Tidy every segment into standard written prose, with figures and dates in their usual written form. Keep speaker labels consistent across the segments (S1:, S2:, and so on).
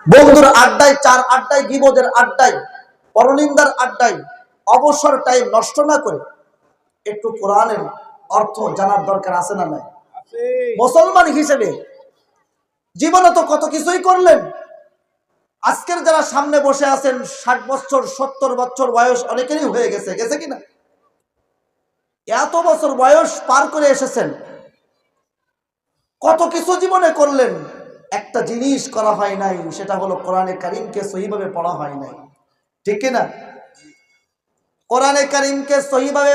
S1: বন্ধুর আড্ডায়, চার আড্ডায়, গীবতের আড্ডায়, পরনিন্দার আড্ডায় অবসর টাইম নষ্ট না করে একটু কোরআনের অর্থ জানার দরকার আছে না নাই? মুসলমান হিসেবে জীবনে তো কত কিছুই করলেন। আজকের যারা সামনে বসে আছেন 60 বছর 70 বছর বয়স অনেকেরই হয়ে গেছে, গেছে কিনা? এত বছর বয়স পার করে এসেছেন, কত কিছু জীবনে করলেন, একটা জিনিস করা হয় নাই, সেটা হলো কোরআনে কারিমকে সহিভাবে পড়া হয় নাই। ঠিক কিনা? কোরআনে কারিমকে সহিভাবে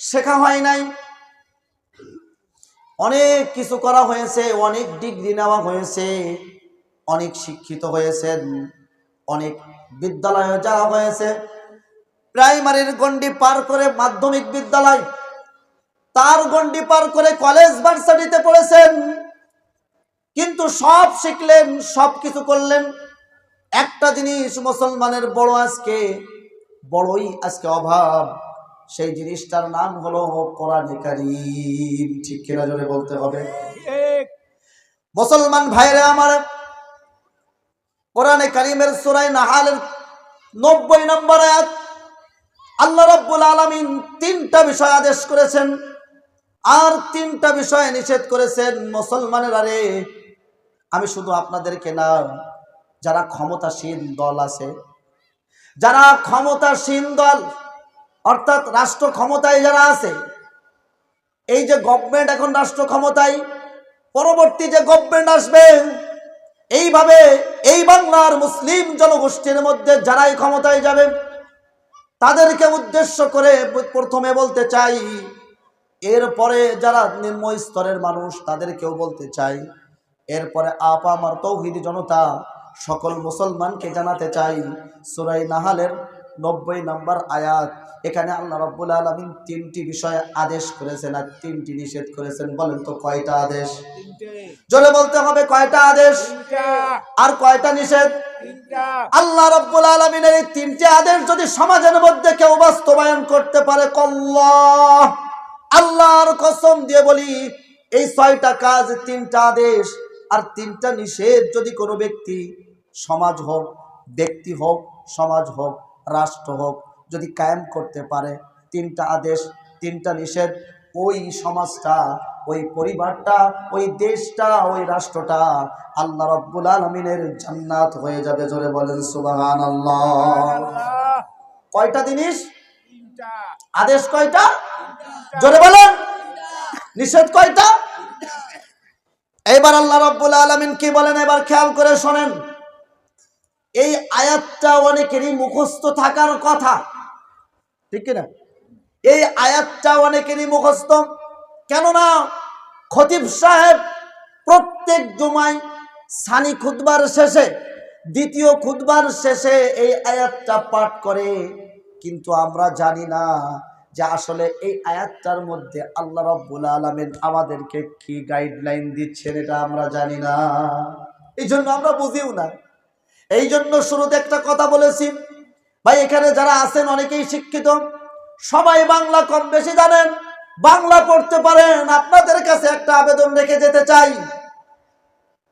S1: শেখা হয় নাই। অনেক কিছু করা হয়েছে, অনেক ডিগ্রি নেওয়া হয়েছে, অনেক শিক্ষিত হয়েছেন, অনেক বিদ্যালয়ে যাওয়া হয়েছে, প্রাইমারির গণ্ডি পার করে মাধ্যমিক বিদ্যালয়, তার গণ্ডি পার করে কলেজ ভার্সিটিতে পড়েছেন, কিন্তু সব শিখলেন, সব কিছু করলেন, একটা জিনিস মুসলমানের বড়ই আজকে অভাব, সেই জিনিসটার নাম হলো কোরআনে কারীম। ঠিক কিনা জোরে বলতে হবে। মুসলমান ভাইরা আমার, কোরআনে কারীমের সূরা নাহালের 90 নম্বর আয়াত, আল্লাহ রাব্বুল আলামিন 3টা বিষয় আদেশ করেছেন আর 3টা বিষয় নিষেধ করেছেন। মুসলমানেরা রে, আমি শুধু আপনাদেরকে না, যারা ক্ষমতাসীন দল আছে, যারা ক্ষমতাসীন দল অর্থাৎ রাষ্ট্র ক্ষমতায় যারা আছে, এই যে গভর্নমেন্ট এখন রাষ্ট্র ক্ষমতায়, পরবর্তী যে গভর্নমেন্ট আসবে, এইভাবে এই বাংলার মুসলিম জনগোষ্ঠীর মধ্যে যারাই ক্ষমতায় যাবে, তাদেরকে উদ্দেশ্য করে প্রথমে বলতে চাই, এরপরে যারা নিম্ন স্তরের মানুষ তাদেরকেও বলতে চাই, এরপরে আমার তৌহিদি জনতা সকল মুসলমানকে জানাতে চাই, সূরা নাহালের 90 নম্বর আয়াত, এখানে আল্লাহ রাব্বুল আলামিন 3টি বিষয়ে আদেশ করেছেন আর 3টি নিষেধ করেছেন। বলেন তো কয়টা আদেশ? জোরে বলতে হবে, কয়টা আদেশ আর কয়টা নিষেধ? আল্লাহ রাব্বুল আলামিনের এই 3টি আদেশ যদি সমাজের মধ্যে কেউ বাস্তবায়ন করতে পারে, কল্লাহ, আল্লাহর কসম দিয়ে বলি, এই 6টা কাজ, 3টা আদেশ আর 3টা নিষেধ যদি কোনো ব্যক্তি, সমাজ হোক, ব্যক্তি হোক, সমাজ হোক, রাষ্ট্র হোক, যদি কায়েম করতে পারে, 3টা আদেশ 3টা নিষেধ, ওই সমাজটা, ওই পরিবারটা, ওই দেশটা, ওই রাষ্ট্রটা আল্লাহ রাব্বুল আলামিনের জান্নাত হয়ে যাবে। জোরে বলেন সুবহানাল্লাহ। কয়টা জিনিস? আদেশ কয়টা? জোরে বলেন। নিষেধ কয়টা? এবার আল্লাহ রাব্বুল আলামিন কি বলেন, এবার খেয়াল করে শোনেন। এই আয়াতটা অনেকেরই মুখস্থ থাকার কথা, ঠিক না? এই আয়াতটা অনেকেরই মুখস্থ, কেননা খতিব সাহেব প্রত্যেক জুমায় সানি খুতবার শেষে, দ্বিতীয় খুতবার শেষে এই আয়াতটা পাঠ করে, কিন্তু আমরা জানি না যে আসলে এই আয়াতটার মধ্যে আল্লাহ রাব্বুল আলামিন আমাদেরকে কি গাইডলাইন দিচ্ছেন, এটা আমরা জানি না, এই জন্য আমরা বুঝিও না। এই জন্য শুরুতে একটা কথা বলেছি, ভাই এখানে যারা আছেন অনেকেই শিক্ষিত, সবাই বাংলা কম বেশি জানেন, বাংলা পড়তে পারেন। আপনাদের কাছে একটা আবেদন রেখে যেতে চাই,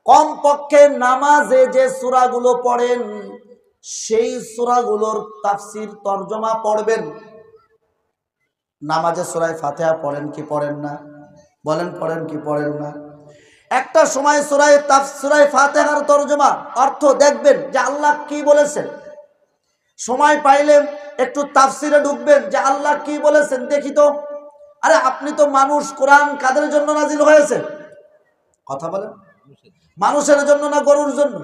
S1: কমপক্ষে নামাজে যে সূরাগুলো পড়েন সেই সূরাগুলোর তাফসীর তরজমা পড়বেন। নামাজে সূরা ফাতিহা পড়েন কি পড়েন না? বলেন, পড়েন কি পড়েন না? একটা সময় সূরা ফাতিহার তরজমা অর্থ দেখবেন যে আল্লাহ কি বলেছেন, সময় পাইলে একটু তাফসিরে ঢুকবেন যে আল্লাহ কি বলেছেন দেখি তো। আরে আপনি তো মানুষ, কোরআন কাদের জন্য নাজিল হয়েছে? কথা বলেন, মানুষের জন্য না গরুর জন্য?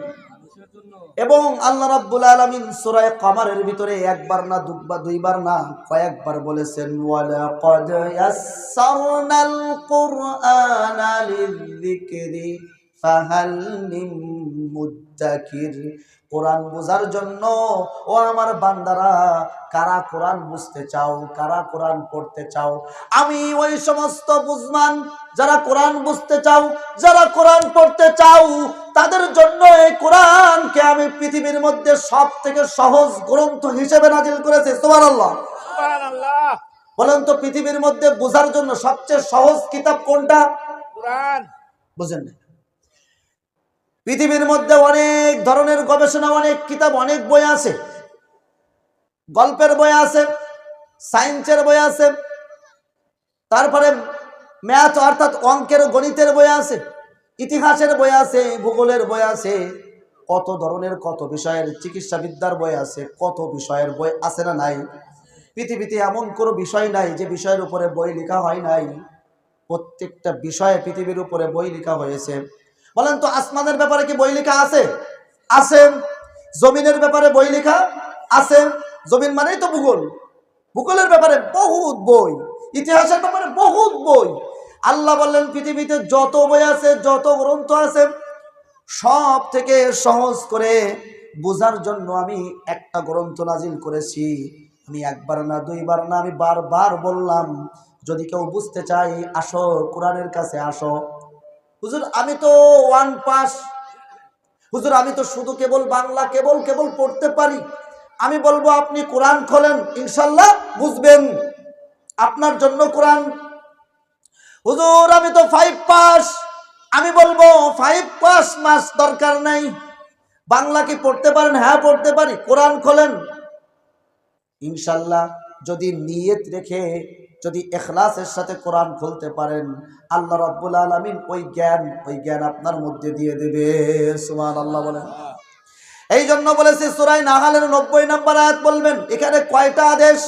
S1: এবং আল্লাহ রাব্বুল আলামিন সূরা কমারের ভিতরে একবার না দুইবার না কয়েকবার বলেছেন, ওয়ালাকাদ ইয়াসসারনাল কুরআনা লিযিকরি ফাহাল মিন মুদ্দাকির। কোরআন বোঝার জন্য ও আমার বান্দারা, কারা কোরআন বুঝতে চাও, কারা কোরআন পড়তে চাও, আমি ওই সমস্ত বুঝমান যারা কোরআন বুঝতে চাও, যারা কোরআন পড়তে চাও, তাদের জন্য এই কোরআনকে আমি পৃথিবীর মধ্যে সবথেকে সহজ গ্রন্থ হিসেবে নাজিল করেছি। সুবহানাল্লাহ, সুবহানাল্লাহ। বলেন তো পৃথিবীর মধ্যে বোঝার জন্য সবচেয়ে সহজ কিতাব কোনটা? কোরআন। বুঝেন না? পৃথিবীর মধ্যে অনেক ধরনের গবেষণা, অনেক কিতাব, অনেক বই আছে। গল্পের বই আছে, সায়েন্সের বই আছে, তারপরে ম্যাথ অর্থাৎ অঙ্কের গণিতের বই আছে, ইতিহাসের বই আছে, ভূগোলের বই আছে, কত ধরনের কত বিষয়ের, চিকিৎসাবিদ্যার বই আছে, কত বিষয়ের বই আছে না নাই? পৃথিবীতে এমন কোনো বিষয় নাই যে বিষয়ের উপরে বই লেখা হয় নাই। প্রত্যেকটা বিষয়ে পৃথিবীর উপরে বই লেখা হয়েছে। বলেন তো, আসমানের ব্যাপারে কি বই লেখা আছে? আছে। জমিনের ব্যাপারে বই লেখা আছে। জমিন মানেই তো ভূগোল। ভূগোলের ব্যাপারে বহুত বই, ইতিহাসের ব্যাপারে বহুত বই। আল্লাহ বললেন পৃথিবীতে যত বই আছে, যত গ্রন্থ আছে, সব থেকে সহজ করে বোঝার জন্য আমি একটা গ্রন্থ নাজিল করেছি। আমি একবার না, দুইবার না, আমি বারবার বললাম, যদি কেউ বুঝতে চাই আসো, কোরআনের কাছে আসো। হুজুর আমি তো ওয়ান পাস, হুজুর আমি তো শুধু কেবল বাংলা কেবল পড়তে পারি। আমি বলবো আপনি কোরআন খোলেন, ইনশাল্লাহ বুঝবেন, আপনার জন্য কোরআন। হুজুর আমি তো 5 পাস, আমি বলবো 5 পাস মাস দরকার নাই। বাংলা কি পড়তে পারেন? হ্যাঁ পড়তে পারি। কোরআন খোলেন, ইনশাল্লাহ যদি নিয়ত রেখে, যদি ইখলাসের সাথে কোরআন খুলতে পারেন, আল্লাহ রাব্বুল আলামিন ওই জ্ঞান আপনার মধ্যে দিয়ে দেবে। সুবহানাল্লাহ বলেন। এই জন্য বলেছি সূরা নাহালের 90 নম্বর আয়াত বলবেন। এখানে কয়টা আদেশ?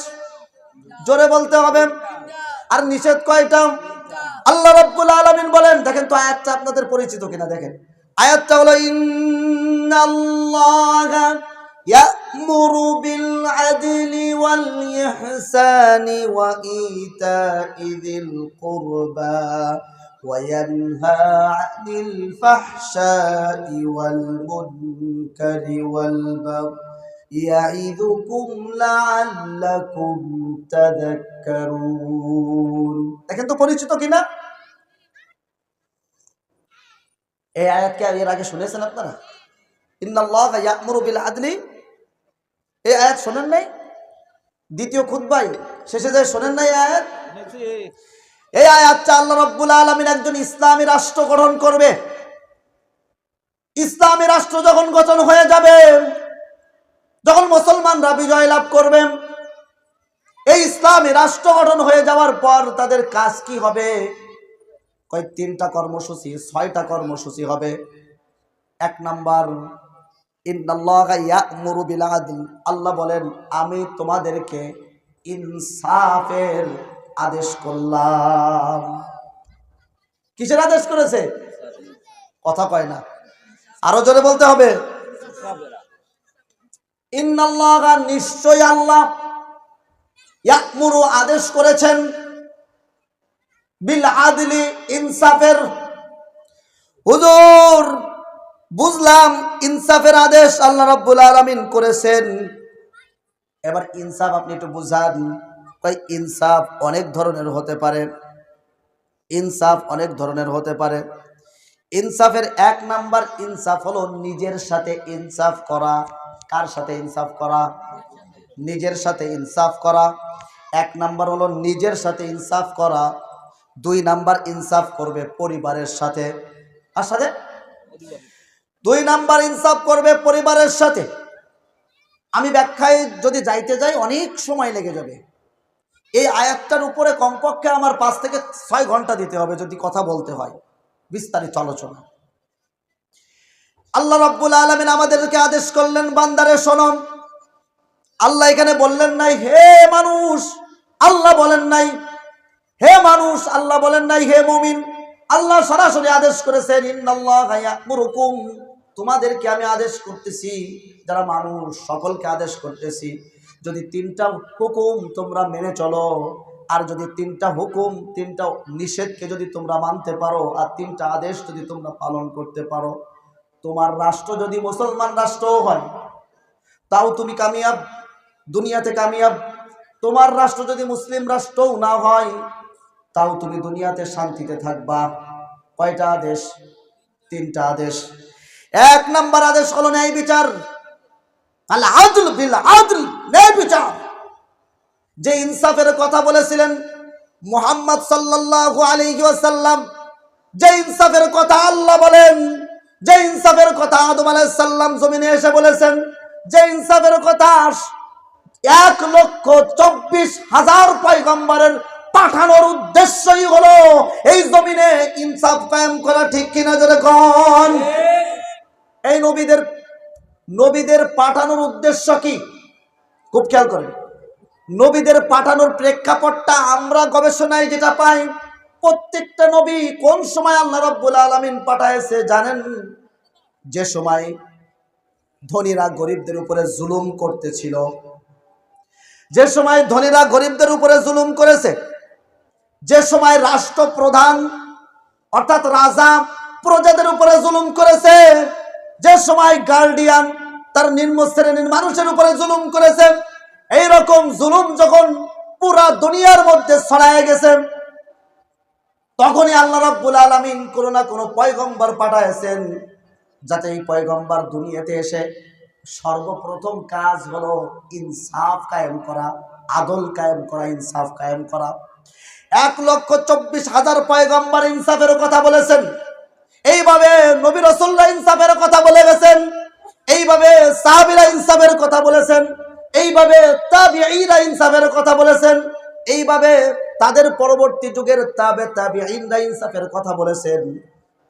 S1: জোরে বলতে হবে। আর নিষেধ কয়টা? আল্লাহ রাব্বুল আলামিন বলেন, দেখেন তো আয়াতটা আপনাদের পরিচিত কিনা দেখেন। আয়াতটা হলো ইন্নাল্লাহা ইয়া'মুরু বিল আদলি ওয়াল ইহসানি ওয়া ইতা'i যিল কুরবা ওয়া ইয়ানহা 'আনিল ফাহশাই ওয়াল মুনকারি ওয়াল বাগই ইয়া'iযুকুম লা'আল্লাকুম তাযাক্কারুন। দেখেন তো পরিচিত কিনা? এই আয়াতকে এর আগে শুনেছেন আপনারা? ইন্নাল্লাহা ইয়া'মুরু বিল আদলি, এই আয়াত শোনেন নাই? দ্বিতীয় খুতবায় শেষে যায় শোনেন নাই আয়াত? এই আয়াতটা আল্লাহ রাব্বুল আলামিন একজন ইসলামী রাষ্ট্র গঠন করবে। ইসলামী রাষ্ট্র যখন গঠন হয়ে যাবে, যখন মুসলমানরা বিজয় লাভ করবে, এই ইসলামী রাষ্ট্র গঠন হয়ে যাওয়ার পর তাদের কাজ কি হবে? কয় 3টা কর্মসূচি, 6টা কর্মসূচি হবে। 1 নাম্বার, ইন্নাল্লাহা ইয়া'মুরু বিল আদল, আল্লাহ বলেন আমি তোমাদেরকে ইনসাফের আদেশ করলাম। কিসের আদেশ করেছে? কথা কয় না, আরো জোরে বলতে হবে। ইন্নাল্লাহা, নিশ্চয় আল্লাহ, ইয়া'মুরু আদেশ করেছেন, বিল আদলি, ইনসাফের। হুজুর বুঝলাম ইনসাফের আদেশ আল্লাহ রাব্বুল আলামিন করেছেন, এবার ইনসাফ আপনি একটু বুঝান। কই ইনসাফ অনেক ধরনের হতে পারে। ইনসাফ অনেক ধরনের হতে পারে। ইনসাফের 1 নাম্বার ইনসাফ হলো নিজের সাথে ইনসাফ করা। কার সাথে ইনসাফ করা? নিজের সাথে ইনসাফ করা। 1 নাম্বার হলো নিজের সাথে ইনসাফ করা। 2 নাম্বার ইনসাফ করবে পরিবারের সাথে। আর সাথে 2 নাম্বার ইনসাফ করবে পরিবারের সাথে। আমি ব্যাখ্যায় যদি যাইতে যাই অনেক সময় লেগে যাবে। এই আয়াতটার উপরে কমপক্ষে আমার 5 থেকে 6 ঘন্টা দিতে হবে যদি কথা বলতে হয়, বিস্তারিত আলোচনা। আল্লাহ রাব্বুল আলামিন আমাদেরকে আদেশ করলেন, বান্দারে শোনো। আল্লাহ এখানে বললেন নাই হে মানুষ, আল্লাহ বলেন নাই হে মানুষ, আল্লাহ বলেন নাই হে মুমিন। আল্লাহ সরাসরি আদেশ করেছেন ইন্নাল্লাহা ইয়া'মুরুকুম, তোমাদেরকে আমি আদেশ করতেছি, যারা মানুষ সকলকে আদেশ করতেছি, যদি 3টা হুকুম তোমরা মেনে চলো, আর যদি 3টা হুকুম, 3টা নিষেধকে যদি তোমরা মানতে পারো, আর 3টা আদেশ যদি তোমরা পালন করতে পারো, তোমার রাষ্ট্র যদি মুসলমান রাষ্ট্রও হয় তাও তুমি কামিয়াব, দুনিয়াতে কামিয়াব। তোমার রাষ্ট্র যদি মুসলিম রাষ্ট্রও না হয় তাও তুমি দুনিয়াতে শান্তিতে থাকবা। কয়টা আদেশ? 3টা আদেশ। 1 নাম্বার আদেশ হলো ন্যায় বিচার। আল আদল বিল আদল, ন্যায় বিচার। যে ইনসাফের কথা বলেছিলেন মুহাম্মদ সাল্লাল্লাহু আলাইহি ওয়াসাল্লাম, যে ইনসাফের কথা আল্লাহ বলেন, যে ইনসাফের কথা আদম আলাইহিস সালাম জমিনে এসে বলেছেন, যে ইনসাফের কথা 1,24,000 পয়গম্বরের পাঠানোর উদ্দেশ্যই হলো এই জমিনে ইনসাফ কায়েম করা। ঠিক কিনা জোরে কোন? এই নবীদের পাঠানোর উদ্দেশ্য কি? খুব খেয়াল করেন, নবীদের পাঠানোর প্রেক্ষাপটটা আমরা গবেষণায় যেটা পাই, প্রত্যেকটা নবী কোন সময় আল্লাহ রাব্বুল আলামিন পাঠাইছে জানেন? যে সময় ধনীরা গরিবদের উপরে জুলুম করতেছিল, যে সময় ধনীরা গরিবদের উপরে জুলুম করেছে, যে সময় রাষ্ট্রপ্রধান অর্থাৎ রাজা প্রজাদের উপরে জুলুম করেছে, যে সময় গার্ডিয়ান তার নিম্ন শ্রেণীর মানুষের উপরে জুলুম করেছে, এই রকম জুলুম যখন পুরা দুনিয়ার মধ্যে ছড়ায় গেছে, তখনই আল্লাহ রাব্বুল আলামিন কোনো না কোনো পয়গম্বর পাঠাইছেন, যাতে এই পয়গম্বর দুনিয়াতে এসে সর্বপ্রথম কাজ হলো ইনসাফ কায়েম করা, আদল কায়েম করা, ইনসাফ কায়েম করা। 1,24,000 পয়গম্বর ইনসাফের কথা বলেছেন। এইভাবে নবী রাসূলরা ইনসাফের কথা বলে গেছেন, এইভাবে সাহাবীরা ইনসাফের কথা বলেছেন, এইভাবে তাবিঈরা ইনসাফের কথা বলেছেন, এইভাবে তাদের পরবর্তী যুগের তাবিঈনরা ইনসাফের কথা বলেছেন।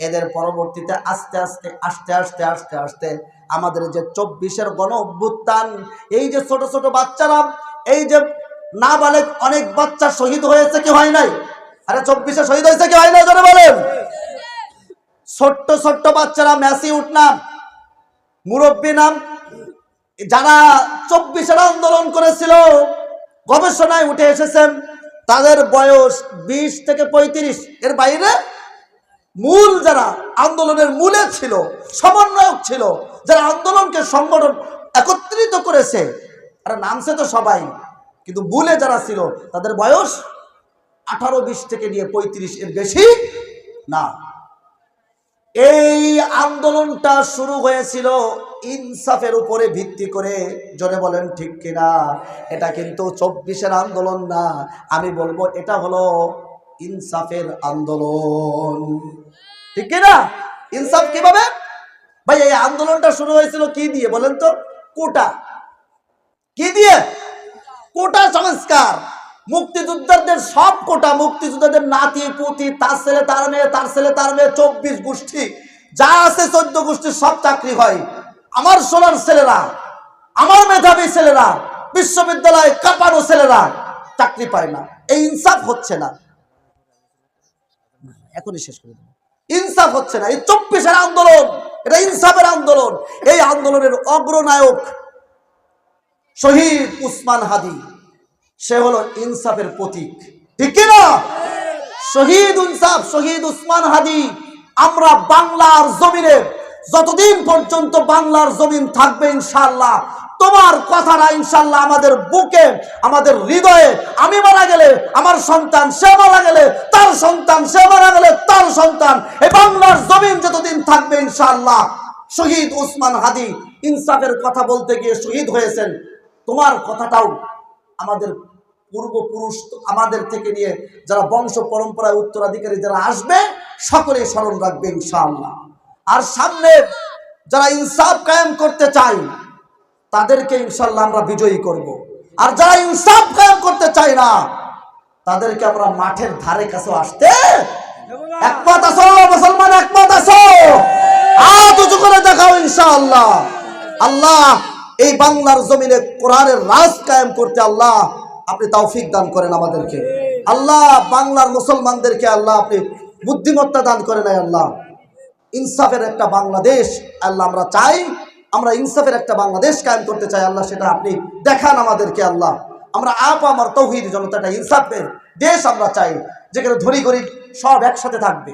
S1: এদের পরবর্তীতে আস্তে আস্তে আমাদের যে 24-এর গণ অভ্যুত্থান, এই যে ছোট ছোট বাচ্চারা, এই যে নাবালেগ অনেক বাচ্চা শহীদ হয়েছে কি হয় নাই? আরে 24-এ শহীদ হয়েছে কি হয় নাই জোরে বলেন? ছোট্ট ছোট্ট বাচ্চারা, ম্যাসিউট নাম, মুরব্বী নাম, যারা 24-এর আন্দোলন করেছিল, গবেষণায় উঠে এসেছেন তাদের বয়স 20 থেকে 35, এর বাইরে মূল যারা আন্দোলনের মূলে ছিল, সমন্বয়ক ছিল, যারা আন্দোলনকে সংগঠন একত্রিত করেছে, আর নামছে তো সবাই, কিন্তু মূলে যারা ছিল তাদের বয়স 18-20 থেকে নিয়ে 35, এর বেশি না। এই আন্দোলনটা শুরু হয়েছিল ইনসাফের উপরে ভিত্তি করে। জোরে বলেন ঠিক কিনা? এটা কিন্তু 24-এর আন্দোলন না, আমি বলবো এটা হলো ইনসাফের আন্দোলন। ঠিক কিনা? ইনসাফ কিভাবে ভাই? এই আন্দোলনটা শুরু হয়েছিল কি দিয়ে বলেন তো? কোটা। কি দিয়ে? কোটা সংস্কার। মুক্তিযোদ্ধাদের সব কোটা, মুক্তিযোদ্ধাদের নাতি পুতি, তার ছেলে তার মেয়ে, তার ছেলে তার মেয়ে, 24 গোষ্ঠী যা আছে 14 গোষ্ঠীর সব চাকরি হয়। আমার সোনার ছেলেরা, আমার মেধাবী ছেলেরা, বিশ্ববিদ্যালয়ে কাঁপানো ছেলেরা চাকরি পায় না। এই ইনসাফ হচ্ছে না, এখনই শেষ করে দেব। ইনসাফ হচ্ছে না। এই 24-এর আন্দোলন, এটা ইনসাফের আন্দোলন। এই আন্দোলনের অগ্রনায়ক শহীদ উসমান হাদি, সে হলো ইনসাফের প্রতীক। ঠিক কিনা? শহীদ ইনসাফ, শহীদ উসমান হাদি। আমরা বাংলার জমিনে যতদিন পর্যন্ত বাংলার জমিন থাকবে, ইনশাআল্লাহ তোমার কথাটা ইনশাআল্লাহ আমাদের বুকে, আমাদের হৃদয়ে, আমি মারা গেলে আমার সন্তান, সে মারা গেলে তার সন্তান, সে মারা গেলে তার সন্তান, এই বাংলার জমিন যতদিন থাকবে ইনশাআল্লাহ শহীদ উসমান হাদি ইনসাফের কথা বলতে গিয়ে শহীদ হয়েছেন। তোমার কথাটাও আমাদের পূর্বপুরুষ, আমাদের থেকে নিয়ে যারা বংশ পরম্পরায় উত্তরাধিকারী যারা আসবে, সকলেই স্মরণ রাখবে ইনশাআল্লাহ। আর সামনে যারা ইনসাফ কায়েম করতে চায় তাদেরকে ইনশাআল্লাহ আমরা বিজয়ী করব। আর যারা ইনসাফ কায়েম করতে চায় না তাদেরকে আমরা মাঠের ধারে কাছে আসতে, একমত আছো মুসলমান? একমত আছো? হাত উঁচু করে দেখাও ইনশাআল্লাহ। আল্লাহ এই বাংলার জমিনে কোরআনের রাজ কায়েম করতে আল্লাহ আপনি তৌফিক দান করেন আমাদেরকে। আল্লাহ বাংলার মুসলমানদেরকে আল্লাহ আপনি বুদ্ধিমত্তা দান করেন। আল্লাহ ইনসাফের একটা বাংলাদেশ আল্লাহ আমরা চাই, আমরা ইনসাফের একটা বাংলাদেশ কায়েম করতে চাই। আল্লাহ সেটা আপনি দেখান আমাদেরকে। আল্লাহ আমরা আমার তৌহিদ জনতাটা ইনসাফের দেশ আমরা চাই, যেখানে ধনী গরিব সব একসাথে থাকবে।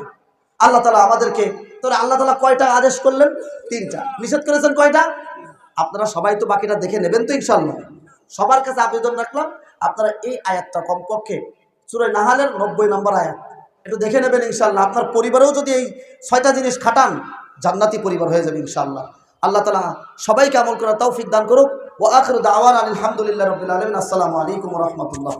S1: আল্লাহ তাআলা আমাদেরকে, তাহলে আল্লাহ তাআলা কয়টা আদেশ করলেন? 3টা। নিষেধ করেছেন কয়টা? আপনারা সবাই তো বাকিটা দেখে নেবেন তো ইনশাআল্লাহ। সবার কাছে আবেদন রাখলাম, আপনারা এই আয়াতটা কমপক্ষে সূরা নাহালের 90 নম্বর আয়াত একটু দেখে নেবেন ইনশাআল্লাহ। আপনার পরিবারেও যদি এই 6টা জিনিস খাটান, জান্নাতি পরিবার হয়ে যাবে ইনশাআল্লাহ। আল্লাহ তাআলা সবাইকে আমল করার তৌফিক দান করুক। ওয়া আখিরু দাওয়ানা আলহামদুলিল্লাহি রাব্বিল আলামিন। আসসালামু আলাইকুম ওয়া রাহমাতুল্লাহ।